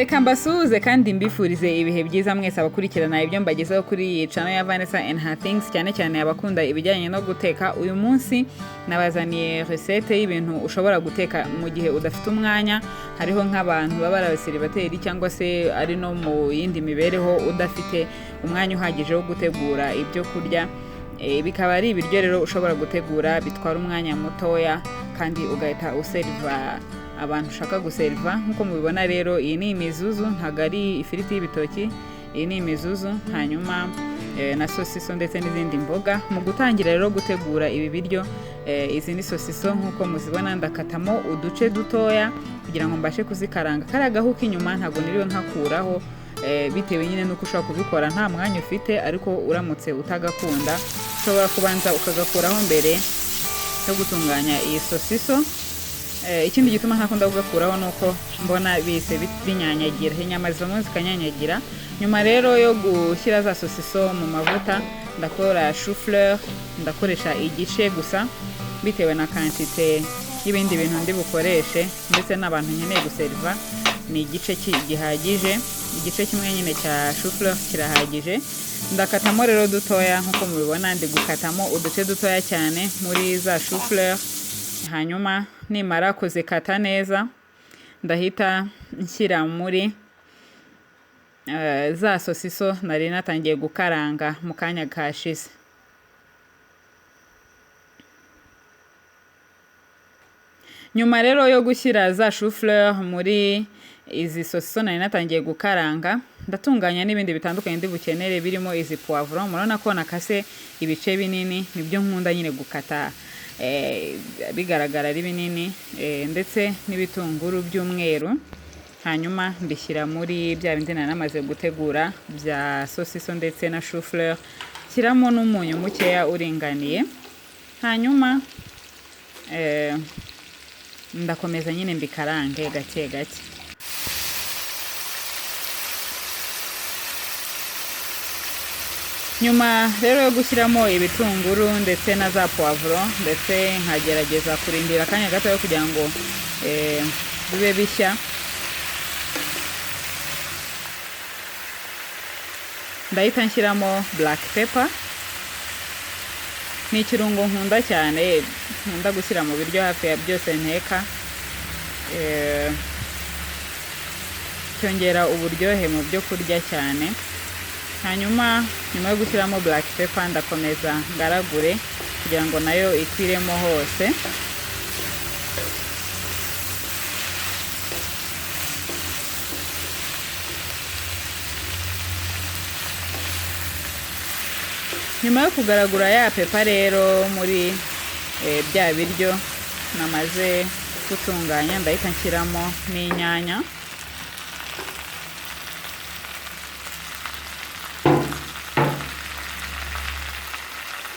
Reka mbasuhuze kandi mbifurize ibihe byiza mwese abakurikirana ibyo mbagezeho kuri iyi channel ya Vanessa and Her Things, cyane cyane abakunda ibijyanye no guteka. Uyu munsi nabazaniye recette y'ibintu ushobora guteka mu gihe udafite umwanya. Hariho nk'abantu baba abaseribateri cyangwa se ari no mu yindi mibereho udafite umwanya uhagije wo gutegura ibyo kurya. Bikaba ari ibiryo rero ushobora gutegura bitwara umwanya mutoya kandi ugahita useriva abantu ushaka guseriva. Nkuko mubibona rero iyi ni imizuzu, ntago ari ifiriti y'ibitoki, iyi ni imizuzu, hanyuma na sosiso ndetse n'izindi mboga. Mu gutangira rero gutegura ibi biryo, izi ni sosiso nkuko muzibona, ndakatamo uduce dutoya kugira ngo mbashe kuzikaranga. Kariya gahu k'inyuma ntago niriwe nkakuraho, bitewe nyine nuko ushobora kubikora nta mwanya ufite, ariko uramutse utagakunda ushobora kubanza ukagakuraho mbere yo gutunganya iyi sosiso. Ikindi gituma ntakunda kugakuraho nuko mbona bise binyanyagira, inyama zimwe zikanyanyagira. Nyuma rero yo gushyira za sosiso mu mavuta, ndakora chou fleur, ndakoresha igice gusa bitewe na quantité y'ibindi bintu ndi bukoreshe ndetse n'abantu nkeneye guseriva. Ni igice gihagije, igice kimwe nyine cya chou fleur kirahagije. Ndakatamo rero dutoya nkuko mubibona, ndi gukatamo uduce dutoya cyane muri za chou fleur. Hanyuma nimara kuzikata neza, ndahita nshyira muri za sosiso nari natangiye gukaranga mu kanya kashize. Nyuma rero yo gushyira za chou fleur muri izi sosiso nari natangiye gukaranga, ndatunganya n'ibindi bitandukanye ndi bukenere birimo izi poivron. Murabona ko nakase ibice binini, nibyo nkunda nyine gukata bigaragara ari binini, ndetse n'ibitunguru by'umweru. Hanyuma mbishyira muri bya bindi nari namaze gutegura bya sosiso ndetse na chou fleur, shyiramo n'umunyu mukeya uringaniye. Hanyuma ndakomeza nyine mbikarange gake gake. Nyuma rero yo gushyiramo ibitunguru ndetse na za poivron, ndetse nkagerageza kurindira akanya gato yo kugira ngo bibe bishya, ndahita nshyiramo black pepper. Ni ikirungo nkunda cyane, nkunda gushyira mu biryo hafi ya byose nteka. Cyongera uburyohe mu byo kurya cyane. Hanyuma nyuma yo gushyiramo black pepper, ndakomeza ngaragure kugira ngo nayo ikwiremo hose. Nyuma yo kugaragura ya pepper rero muri bya biryo namaze gutunganya, ndahita nshyiramo n'inyanya.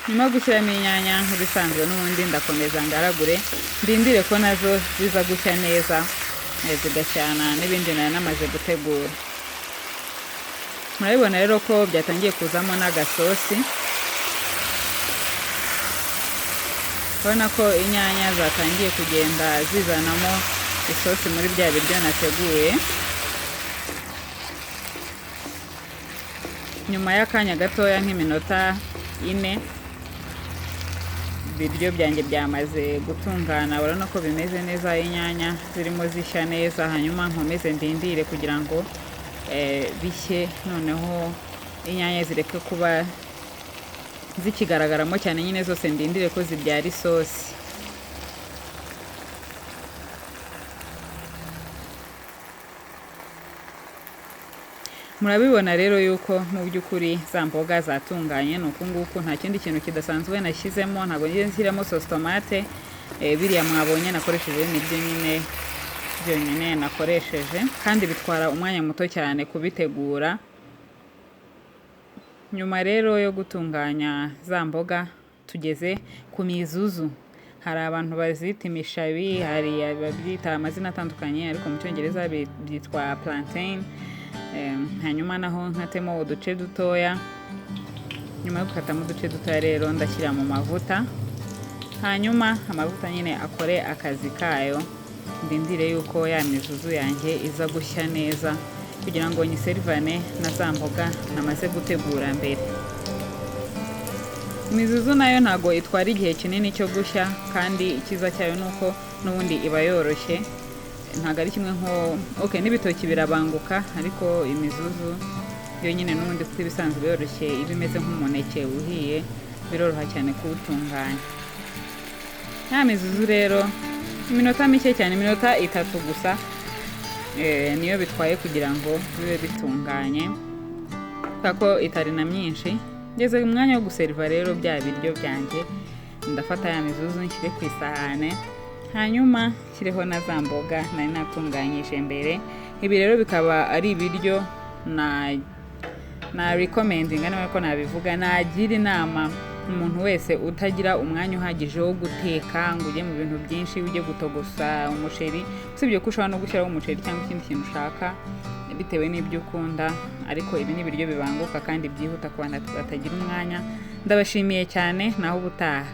Nyuma yo gushyiramo inyanya nk'ibisanzwe n'ubundi ndakomeza ngaragure, ndindire ko nazo ziza gushya neza, zigashyana n'ibindi nari namaze gutegura. Murabibona rero ko byatangiye kuzamo n'agasosi. Urabona ko inyanya zatangiye kugenda zizanamo isosi muri bya biryo nateguye. Nyuma y'akanya gatoya nk'iminota 4, ibiryo byanjye byamaze gutungana. Urabona ko bimeze neza, inyanya zirimo zishya neza. Hanyuma nkomeze ndindire kugira ngo bishye, noneho inyanya zireke kuba zikigaragaramo cyane, nyine zose ndindire ko zibyara isosi. Murabibona rero yuko mu by'ukuri za mboga zatunganye, nuko nguko nta kindi kintu kidasanzwe nashyizemo. Ntabwo ngiye nshyiramo sauce tomate, biriya mwabonye nakoresheje nibyo nyine byonyine nakoresheje, kandi bitwara umwanya muto cyane kubitegura. Nyuma rero yo gutunganya za mboga, tugeze ku mizuzu. Hari abantu bazita imishabi, hari ababyita amazina atandukanye, ariko mu Cyongereza byitwa plantain. Hanyuma naho nkatemo uduce dutoya. Nyuma yo gukatamo uduce dutoya rero ndashyira mu mavuta. Hanyuma amavuta nyine akore akazi kayo, ndindire yuko ya mizuzu yanjye iza gushya neza. kugira ngo nyiserivane na za mboga namaze gutegura mbere. Imizuzu nayo ntago itwara igihe kinini cyo gushya, kandi ikiza cyayo nuko n'ubundi iba yoroshye, ntago ari kimwe nko n'ibitoki birabanguka, ariko imizuzu yo nyine n'ubundi kuko ibisanzwe yoroshye iba imeze nk'umuneke uhiye, biroroha cyane kuwutunganya. Ya mizuzu rero iminota mike cyane, iminota 3 gusa niyo bitwaye kugira ngo bibe bitunganye, kako itari na myinshi. Ngeze umwanya wo guseriva rero bya biryo byanjye, ndafata ya mizuzu nshyire ku isahane, hanyuma nshyireho na za mboga nari natunganyije mbere. Ibi rero bikaba ari ibiryo na recommending ko nabivuga, nagira inama umuntu wese utagira umwanya uhagije wo guteka ngo ujye mu bintu byinshi, ujye gutogosa umuceri, usibye ko ushobora no gushyiraho umuceri cyangwa ikindi kintu ushaka bitewe n'ibyo ukunda, ariko ibi ni ibiryo bibanguka kandi byihuta ku bantu batagira umwanya. Ndabashimiye cyane, naho ubutaha.